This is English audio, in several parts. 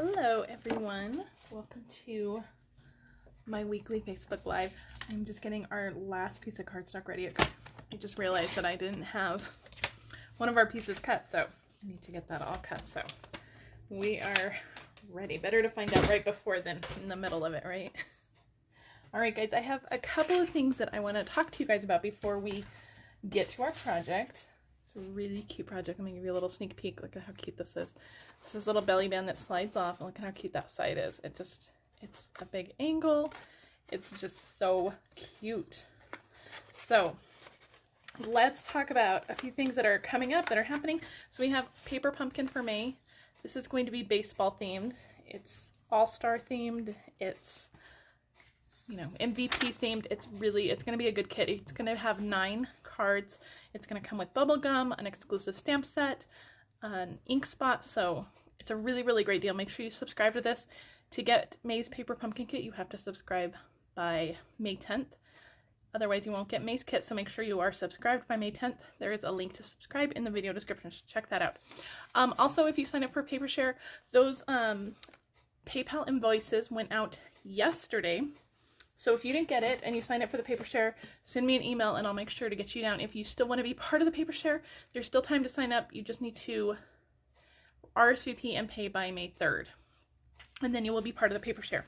Hello everyone, welcome to my weekly Facebook Live. I'm just getting our last piece of cardstock ready. I just realized that I didn't have one of our pieces cut, so I need to get that all cut. So we are ready. Better to find out right before than in the middle of it, right? Alright guys, I have a couple of things that I want to talk to you guys about before we get to our project. It's a really cute project. I'm going to give you a little sneak peek. Look at how cute this is. This is a little belly band that slides off, and look at how cute that side is. It's a big angle. It's just so cute. So let's talk about a few things that are coming up, that are happening. So we have Paper Pumpkin for May. This is going to be baseball themed. It's all-star themed. It's, you know, MVP themed. It's going to be a good kit. It's going to have 9 cards. It's going to come with bubble gum, an exclusive stamp set, an ink spot. So it's a really, really great deal. Make sure you subscribe to this. To get May's Paper Pumpkin Kit, you have to subscribe by May 10th. Otherwise, you won't get May's kit, so make sure you are subscribed by May 10th. There is a link to subscribe in the video description. Check that out. Also, if you sign up for PaperShare, those PayPal invoices went out yesterday. So if you didn't get it and you signed up for the PaperShare, send me an email and I'll make sure to get you down. If you still want to be part of the PaperShare, there's still time to sign up. You just need to RSVP and pay by May 3rd. And then you will be part of the PaperShare.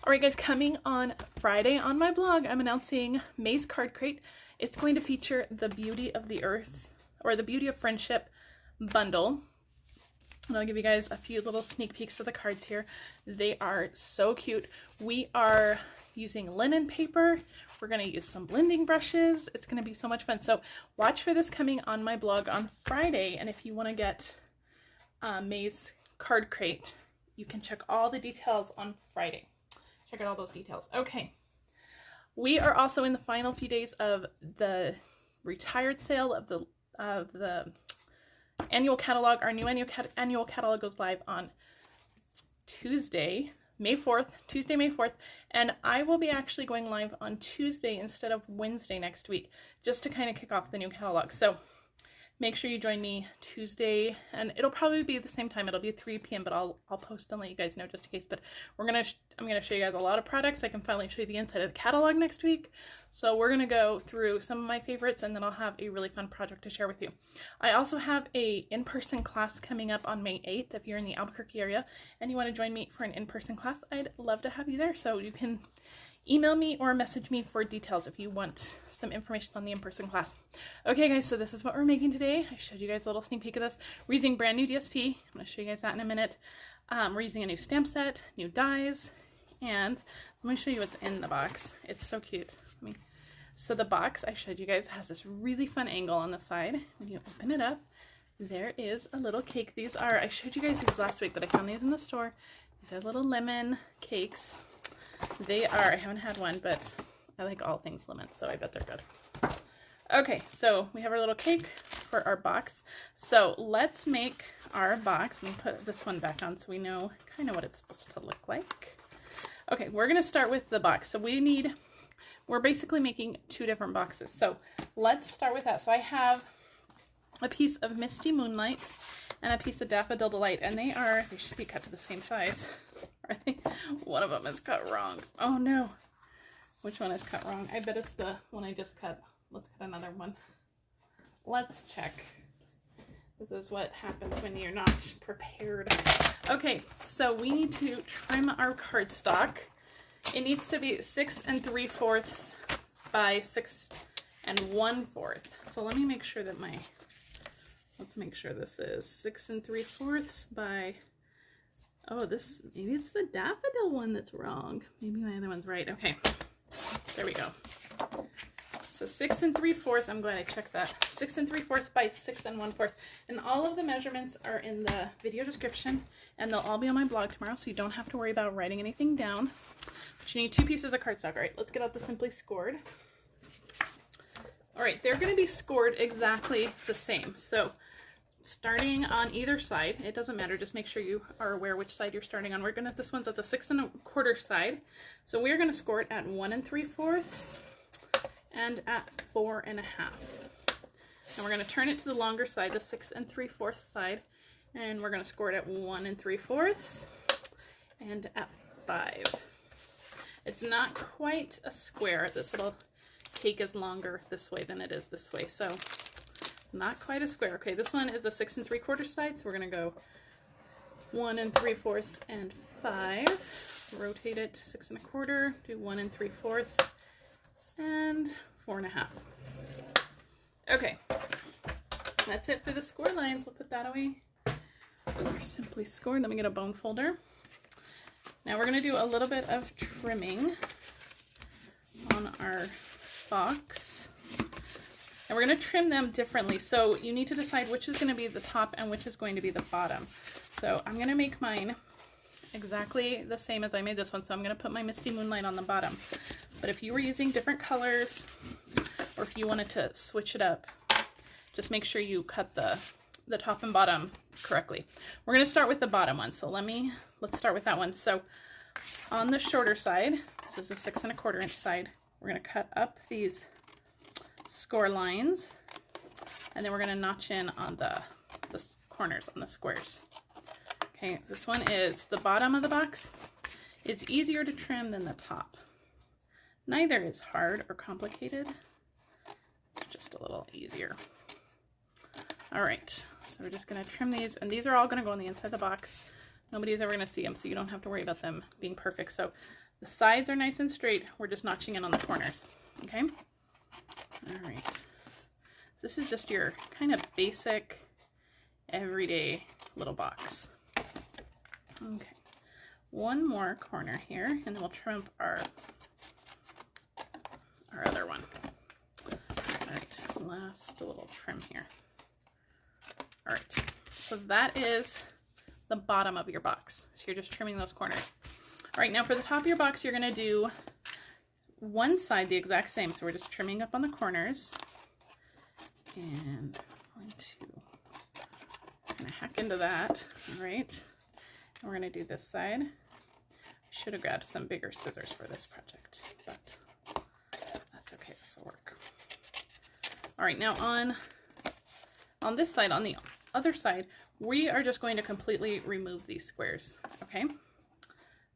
Alright guys, coming on Friday on my blog, I'm announcing May's Card Crate. It's going to feature the Beauty of the Earth, or the Beauty of Friendship bundle. And I'll give you guys a few little sneak peeks of the cards here. They are so cute. We are using linen paper. We're going to use some blending brushes. It's going to be so much fun. So watch for this coming on my blog on Friday. And if you want to get May's Card Crate, you can check all the details on Friday. Check out all those details. Okay. We are also in the final few days of the retired sale of the annual catalog. Our new annual catalog goes live on Tuesday, May 4th, Tuesday, May 4th, and I will be actually going live on Tuesday instead of Wednesday next week, just to kind of kick off the new catalog. So make sure you join me Tuesday, and it'll probably be the same time. It'll be 3 p.m., but I'll post and let you guys know just in case. But I'm gonna show you guys a lot of products. I can finally show you the inside of the catalog next week. So we're gonna go through some of my favorites, and then I'll have a really fun project to share with you. I also have a in-person class coming up on May 8th. If you're in the Albuquerque area and you want to join me for an in-person class, I'd love to have you there. So you can email me or message me for details if you want some information on the in-person class. Okay guys, so this is what we're making today. I showed you guys a little sneak peek of this. We're using brand new DSP. I'm going to show you guys that in a minute. We're using a new stamp set, new dies, and let me show you what's in the box. It's so cute. So the box I showed you guys has this really fun angle on the side. When you open it up, there is a little cake. These are, I showed you guys these last week, but I found these in the store. These are little lemon cakes. They are, I haven't had one, but I like all things lemon, so I bet they're good. Okay, so we have our little cake for our box. So let's make our box. I'm going to put this one back on so we know kind of what it's supposed to look like. Okay, we're going to start with the box. So we're basically making 2 different boxes. So let's start with that. So I have a piece of Misty Moonlight and a piece of Daffodil Delight, and they should be cut to the same size. I think one of them is cut wrong. Oh no. Which one is cut wrong? I bet it's the one I just cut. Let's cut another one. Let's check. This is what happens when you're not prepared. Okay, so we need to trim our cardstock. It needs to be 6 3/4 by 6 1/4. So let me make sure that let's make sure this is 6 3/4 by, oh, maybe it's the daffodil one that's wrong. Maybe my other one's right. Okay, there we go. So 6 3/4, I'm glad I checked that. 6 3/4 by 6 1/4. And all of the measurements are in the video description, and they'll all be on my blog tomorrow, so you don't have to worry about writing anything down. But you need 2 pieces of cardstock. All right, let's get out the Simply Scored. All right, they're going to be scored exactly the same. So starting on either side, it doesn't matter, just make sure you are aware which side you're starting on. This one's at the 6 1/4 side. So we're going to score it at 1 3/4 and at 4 1/2. And we're going to turn it to the longer side, the 6 3/4 side, and we're going to score it at 1 3/4 and at 5. It's not quite a square. This little cake is longer this way than it is this way, so not quite a square. Okay, this one is a 6 3/4 side, so we're gonna go 1 3/4 and 5. Rotate it to 6 1/4. Do 1 3/4 and 4 1/2. Okay, that's it for the score lines. We'll put that away. We're simply scored. Let me get a bone folder. Now we're going to do a little bit of trimming on our box. And we're going to trim them differently. So you need to decide which is going to be the top and which is going to be the bottom. So I'm going to make mine exactly the same as I made this one. So I'm going to put my Misty Moonlight on the bottom. But if you were using different colors, or if you wanted to switch it up, just make sure you cut the top and bottom correctly. We're going to start with the bottom one. So let's start with that one. So on the shorter side, this is a 6 1/4 inch side, we're going to cut up these score lines, and then we're going to notch in on the corners, on the squares. Okay, this one is the bottom of the box is easier to trim than the top. Neither is hard or complicated. It's just a little easier. All right, so we're just gonna trim these, and these are all gonna go on the inside of the box. Nobody's ever gonna see them, so you don't have to worry about them being perfect. So the sides are nice and straight. We're just notching in on the corners, okay? All right, so this is just your kind of basic, everyday little box. Okay, one more corner here, and then we'll trim up our other one. All right, last little trim here. All right, so that is the bottom of your box. So you're just trimming those corners. All right, now for the top of your box, you're gonna do one side the exact same. So we're just trimming up on the corners. And I'm going to kind of hack into that. All right, and we're gonna do this side. I should have grabbed some bigger scissors for this project, but that's okay, this will work. All right, now on this side, on the other side, we are just going to completely remove these squares, okay?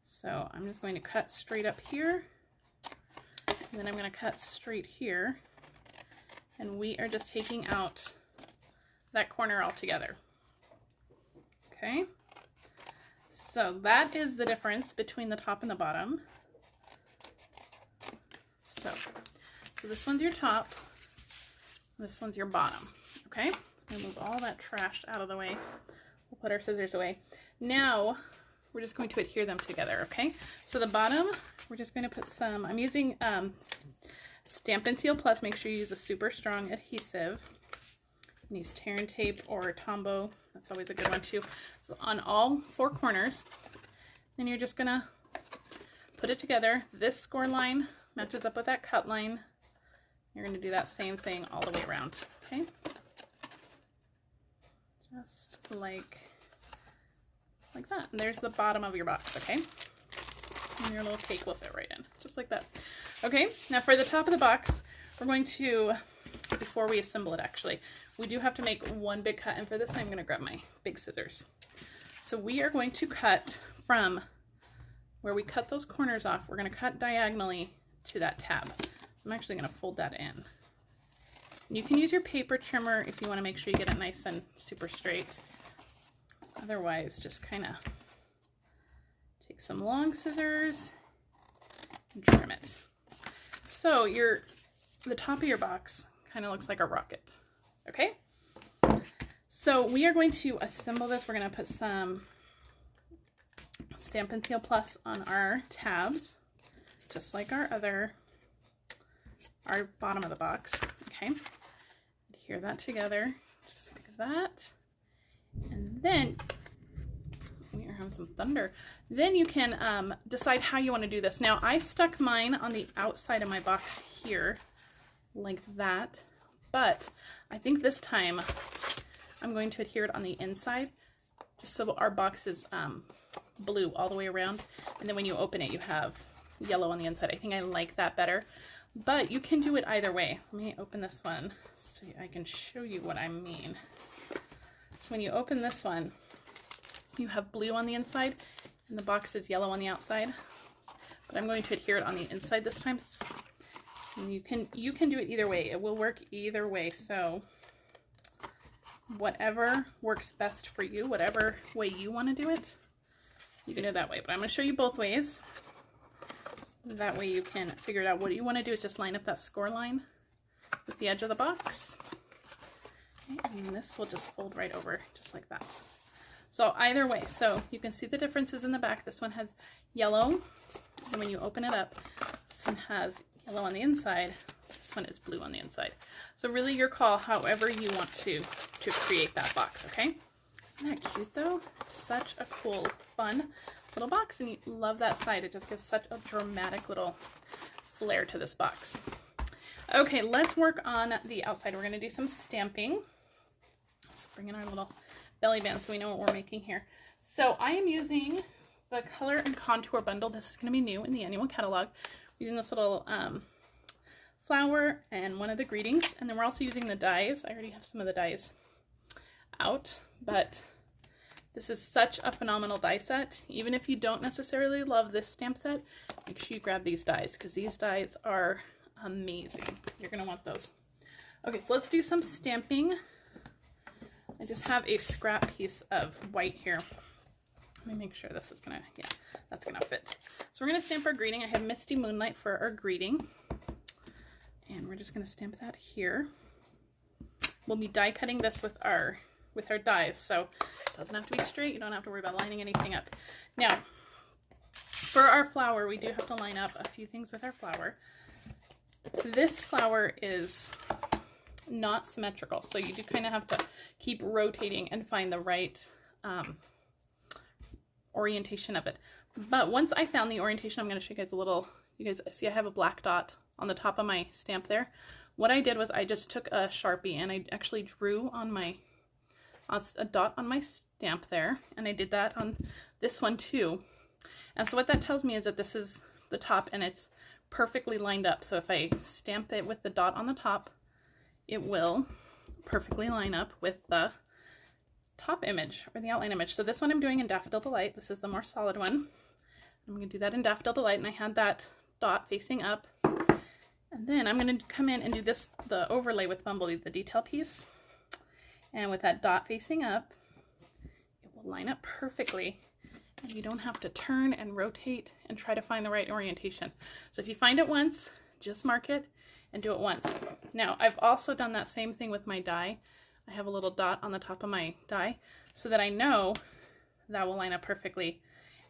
So I'm just going to cut straight up here, and then I'm going to cut straight here, and we are just taking out that corner altogether, okay? So that is the difference between the top and the bottom. So this one's your top, this one's your bottom, okay? So move all that trash out of the way. We'll put our scissors away. Now we're just going to adhere them together, okay? So the bottom, we're just going to put some, I'm using Stampin' Seal Plus. Make sure you use a super strong adhesive. You can use tear and tape or Tombow. That's always a good one too. So on all 4 corners, then you're just gonna put it together. This score line matches up with that cut line. You're gonna do that same thing all the way around, okay? Just like that. And there's the bottom of your box, okay? And your little cake will fit right in, just like that. Okay, now for the top of the box, we're going to, before we assemble it actually, we do have to make one big cut, and for this I'm gonna grab my big scissors. So we are going to cut from where we cut those corners off, we're gonna cut diagonally to that tab. So I'm actually gonna fold that in. You can use your paper trimmer if you want to make sure you get it nice and super straight. Otherwise, just kind of take some long scissors and trim it. So the top of your box kind of looks like a rocket, okay? So we are going to assemble this. We're going to put some Stampin' Seal Plus on our tabs, just like our bottom of the box, okay? Adhere that together, just like that. And then, we are having some thunder. Then you can decide how you want to do this. Now, I stuck mine on the outside of my box here, like that. But I think this time I'm going to adhere it on the inside, just so our box is blue all the way around. And then when you open it, you have yellow on the inside. I think I like that better. But you can do it either way. Let me open this one so I can show you what I mean. So when you open this one, you have blue on the inside. And the box is yellow on the outside, but I'm going to adhere it on the inside this time. And you can do it either way. It will work either way. So whatever works best for you, whatever way you want to do it, you can do it that way. But I'm going to show you both ways. That way you can figure it out. What you want to do is just line up that score line with the edge of the box. Okay, and this will just fold right over just like that. So either way, so you can see the differences in the back. This one has yellow, and when you open it up, this one has yellow on the inside. This one is blue on the inside. So really your call, however you want to create that box, okay? Isn't that cute though? It's such a cool, fun little box, and you love that side. It just gives such a dramatic little flair to this box. Okay, let's work on the outside. We're gonna do some stamping. Let's bring in our little belly band so we know what we're making here. So I am using the Color and Contour bundle. This is gonna be new in the annual catalog. We're using this little flower and one of the greetings, and then we're also using the dies. I already have some of the dies out, but this is such a phenomenal die set. Even if you don't necessarily love this stamp set, make sure you grab these dies because these dies are amazing. You're gonna want those. Okay, so let's do some stamping. I just have a scrap piece of white here. Let me make sure this is gonna, yeah, that's gonna fit. So we're gonna stamp our greeting. I have Misty Moonlight for our greeting. And we're just gonna stamp that here. We'll be die cutting this with our dies, so it doesn't have to be straight. You don't have to worry about lining anything up. Now, for our flower, we do have to line up a few things with our flower. This flower is not symmetrical, so you do kind of have to keep rotating and find the right orientation of it. But once I found the orientation, I'm going to show you guys a little. You guys see I have a black dot on the top of my stamp there. What I did was I just took a Sharpie and I actually drew on a dot on my stamp there, and I did that on this one too. And so what that tells me is that this is the top and it's perfectly lined up. So if I stamp it with the dot on the top, it will perfectly line up with the top image or the outline image. So this one I'm doing in Daffodil Delight. This is the more solid one. I'm going to do that in Daffodil Delight, and I had that dot facing up. And then I'm going to come in and do this, the overlay with Bumblebee, the detail piece. And with that dot facing up, it will line up perfectly, and you don't have to turn and rotate and try to find the right orientation. So if you find it once, just mark it and do it once. Now, I've also done that same thing with my die. I have a little dot on the top of my die so that I know that will line up perfectly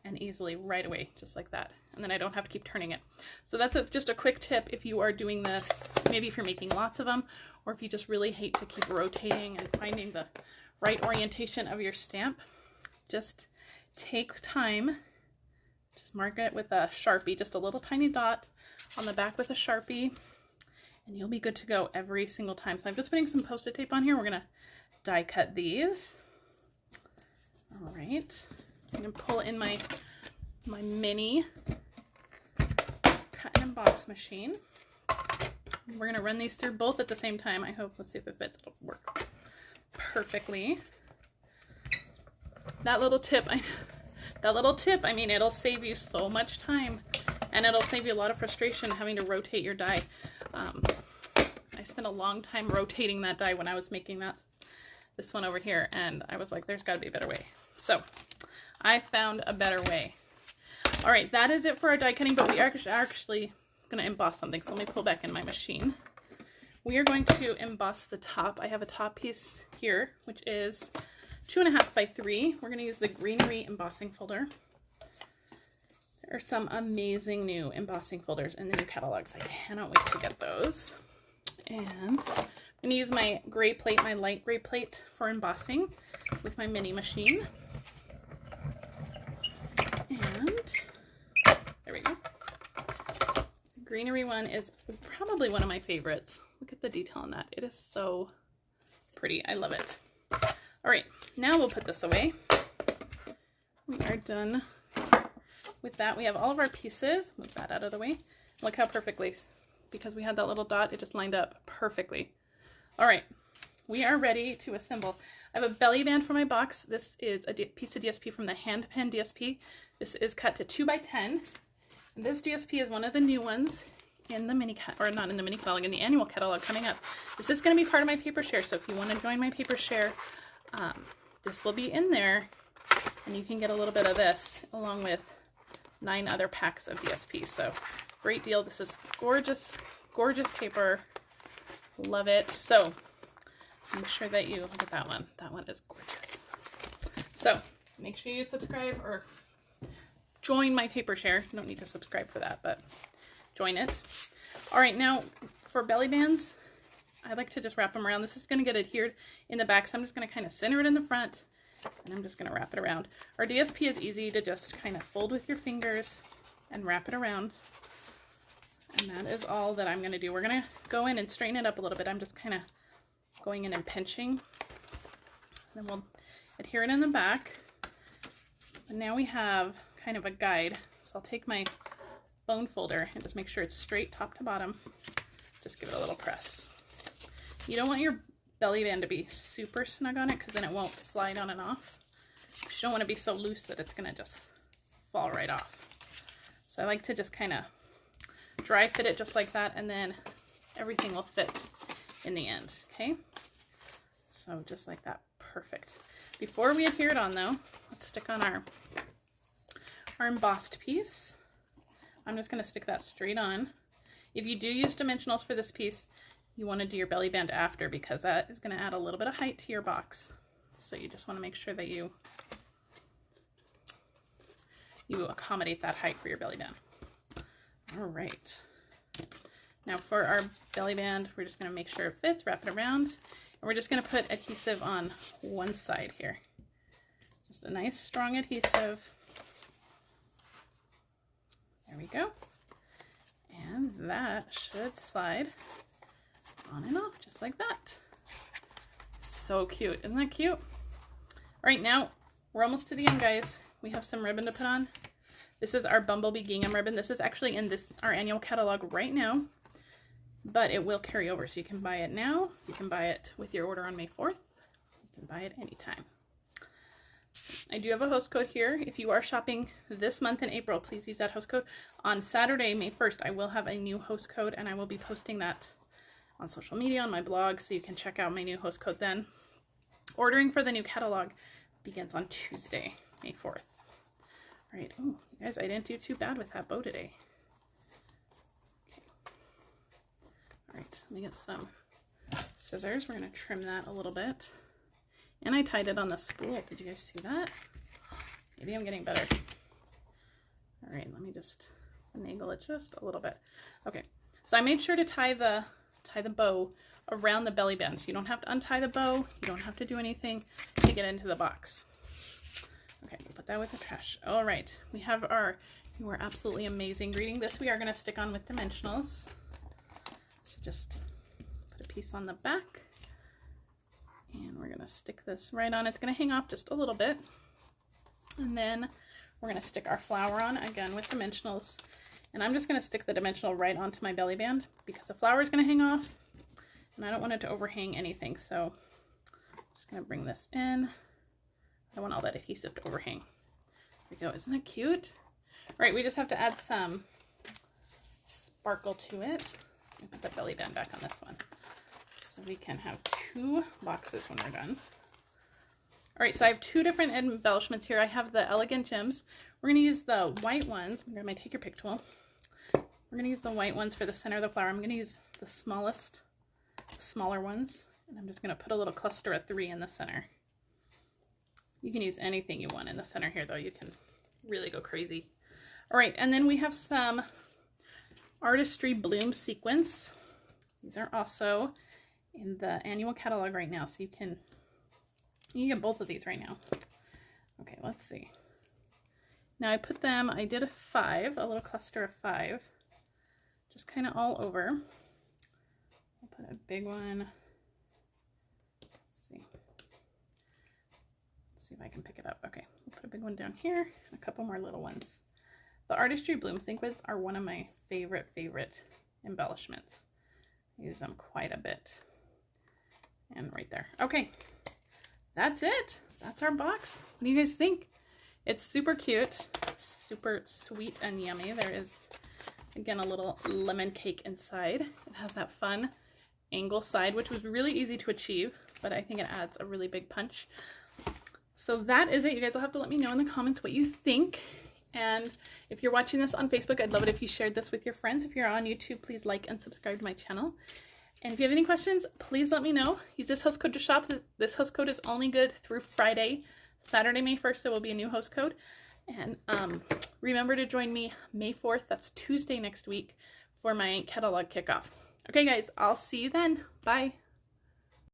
and easily right away, just like that. And then I don't have to keep turning it. So that's just a quick tip if you are doing this, maybe if you're making lots of them, or if you just really hate to keep rotating and finding the right orientation of your stamp. Just take time, just mark it with a Sharpie, just a little tiny dot on the back with a Sharpie, and you'll be good to go every single time. So I'm just putting some Post-it tape on here. We're gonna die cut these. All right, I'm gonna pull in my mini cut and emboss machine. We're gonna run these through both at the same time. I hope, let's see if it fits. It'll work perfectly. That little tip, I mean, it'll save you so much time, and it'll save you a lot of frustration having to rotate your die. I spent a long time rotating that die when I was making this one over here, and I was like, there's got to be a better way. So I found a better way. All right, that is it for our die cutting, but we are actually going to emboss something. So let me pull back in my machine. We are going to emboss the top. I have a top piece here, which is 2.5 by 3. We're going to use the greenery embossing folder. There are some amazing new embossing folders in the new catalogs. I cannot wait to get those. And I'm going to use my gray plate, my light gray plate for embossing with my mini machine. And there we go. The greenery one is probably one of my favorites. Look at the detail on that. It is so pretty. I love it. All right, now we'll put this away. We are done with that. We have all of our pieces. Move that out of the way. Look how perfectly, because we had that little dot, it just lined up perfectly. All right, we are ready to assemble. I have a belly band for my box. This is a piece of DSP from the hand Penned DSP. This is cut to 2x10. And this DSP is one of the new ones in the mini, or not in the mini catalog, in the annual catalog coming up. This is going to be part of my paper share, so if you want to join my paper share, this will be in there, and you can get a little bit of this along with 9 other packs of DSP. So great deal. This is gorgeous, gorgeous paper. Love it. So make sure that you look at that one. That one is gorgeous. So make sure you subscribe or join my paper share. You don't need to subscribe for that, but join it. All right, now for belly bands, I like to just wrap them around. This is going to get adhered in the back, so I'm just going to kind of center it in the front, and I'm just going to wrap it around. Our DSP is easy to just kind of fold with your fingers and wrap it around. And that is all that I'm going to do. We're going to go in and straighten it up a little bit. I'm just kind of going in and pinching. Then we'll adhere it in the back. And now we have kind of a guide. So I'll take my bone folder and just make sure it's straight top to bottom. Just give it a little press. You don't want your belly band to be super snug on it because then it won't slide on and off. You don't want to be so loose that it's going to just fall right off. So I like to just kind of dry fit it just like that, and then everything will fit in the end, okay? So just like that, perfect. Before we adhere it on though, let's stick on our embossed piece. I'm just going to stick that straight on. If you do use dimensionals for this piece, you want to do your belly band after because that is going to add a little bit of height to your box. So you just want to make sure that you accommodate that height for your belly band. All right. Now for our belly band, we're just going to make sure it fits, wrap it around, and we're just going to put adhesive on one side here. Just a nice strong adhesive. There we go. And that should slide on and off just like that. So cute. Isn't that cute? All right, now we're almost to the end, guys. We have some ribbon to put on. This is our Bumblebee Gingham ribbon. This is actually in our annual catalog right now, but it will carry over. So you can buy it now. You can buy it with your order on May 4th. You can buy it anytime. I do have a host code here. If you are shopping this month in April, please use that host code. On Saturday, May 1st, I will have a new host code, and I will be posting that on social media, on my blog, so you can check out my new host code then. Ordering for the new catalog begins on Tuesday, May 4th. All right. Oh, you guys, I didn't do too bad with that bow today. Okay. All right, let me get some scissors. We're going to trim that a little bit. And I tied it on the spool. Did you guys see that? Maybe I'm getting better. All right, let me just finagle it just a little bit. Okay, so I made sure to tie the bow around the belly band. So you don't have to untie the bow. You don't have to do anything to get into the box. Okay, put that with the trash. All right, we have our You Are Absolutely Amazing greeting. This we are going to stick on with dimensionals. So just put a piece on the back. And we're going to stick this right on. It's going to hang off just a little bit. And then we're going to stick our flower on again with dimensionals. And I'm just going to stick the dimensional right onto my belly band because the flower is going to hang off. And I don't want it to overhang anything. So I'm just going to bring this in. I don't want all that adhesive to overhang. There we go. Isn't that cute? All right, we just have to add some sparkle to it. I'll put the belly band back on this one. So we can have 2 boxes when we're done. All right, so I have 2 different embellishments here. I have the Elegant Gems. We're going to use the white ones. I'm going to take your pick tool. We're going to use the white ones for the center of the flower. I'm going to use the smaller ones. And I'm just going to put a little cluster of 3 in the center. You can use anything you want in the center here, though. You can really go crazy. All right, and then we have some Artistry Bloom sequins. These are also in the annual catalog right now, so you can get both of these right now. Okay, let's see. Now I did a 5, a little cluster of 5, just kind of all over. I'll put a big one. Let's see if I can pick it up. Okay, we'll put a big one down here and a couple more little ones. The Artistry Bloom sequins are one of my favorite embellishments. I use them quite a bit. and right there. Okay, that's it. That's our box. What do you guys think? It's super cute, super sweet and yummy. There is, again, a little lemon cake inside. It has that fun angle side, which was really easy to achieve, but I think it adds a really big punch. So that is it. You guys will have to let me know in the comments what you think. And if you're watching this on Facebook, I'd love it if you shared this with your friends. If you're on YouTube, please like and subscribe to my channel. And if you have any questions, please let me know. Use this host code to shop. This host code is only good through Friday. Saturday, May 1st, there will be a new host code. And remember to join me May 4th, that's Tuesday next week, for my catalog kickoff. Okay, guys, I'll see you then. Bye.